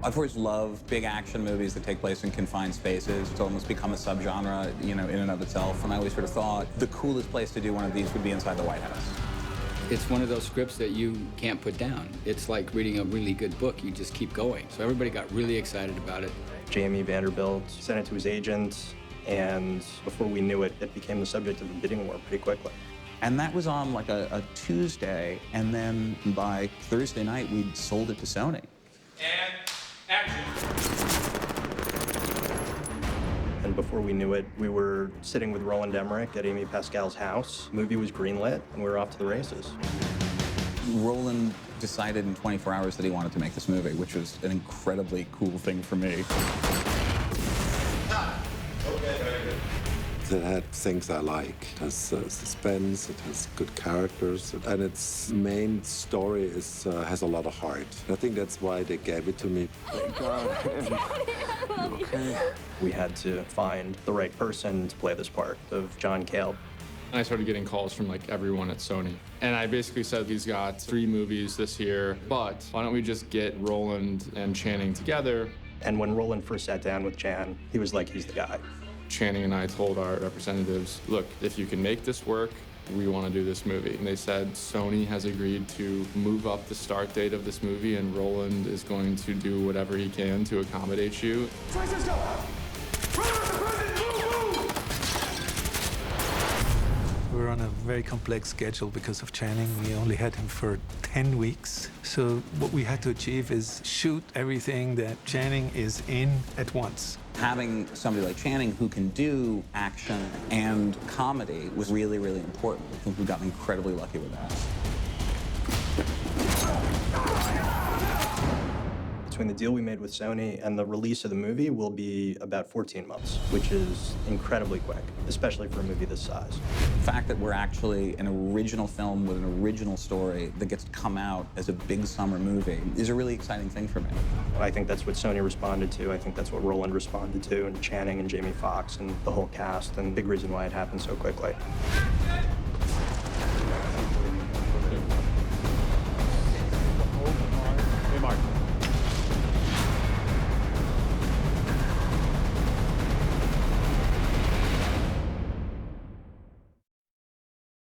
I've always loved big action movies that take place in confined spaces. It's almost become a subgenre, in and of itself. And I always sort of thought the coolest place to do one of these would be inside the White House. It's one of those scripts that you can't put down. It's like reading a really good book. You just keep going. So everybody got really excited about it. Jamie Vanderbilt sent it to his agent, and before we knew it, it became the subject of a bidding war pretty quickly. And that was on like a Tuesday, and then by Thursday night, we'd sold it to Sony. And action. And before we knew it, we were sitting with Roland Emmerich at Amy Pascal's house. The movie was greenlit, and we were off to the races. Roland decided in 24 hours that he wanted to make this movie, which was an incredibly cool thing for me. Okay, very good. It had things I like. It has suspense, it has good characters, and its main story has a lot of heart. I think that's why they gave it to me. Thank God. You okay? We had to find the right person to play this part of John Cale. And I started getting calls from like everyone at Sony. And I basically said, he's got 3 movies this year, but why don't we just get Roland and Channing together? And when Roland first sat down with Chan, he was like, he's the guy. Channing and I told our representatives, look, if you can make this work, we want to do this movie. And they said Sony has agreed to move up the start date of this movie, and Roland is going to do whatever he can to accommodate you. Francisco! We were on a very complex schedule because of Channing. We only had him for 10 weeks. So what we had to achieve is shoot everything that Channing is in at once. Having somebody like Channing who can do action and comedy was really, really important. I think we got incredibly lucky with that. Between the deal we made with Sony and the release of the movie will be about 14 months, which is incredibly quick, especially for a movie this size. The fact that we're actually an original film with an original story that gets to come out as a big summer movie is a really exciting thing for me. I think that's what Sony responded to. I think that's what Roland responded to, and Channing and Jamie Foxx and the whole cast, and big reason why it happened so quickly.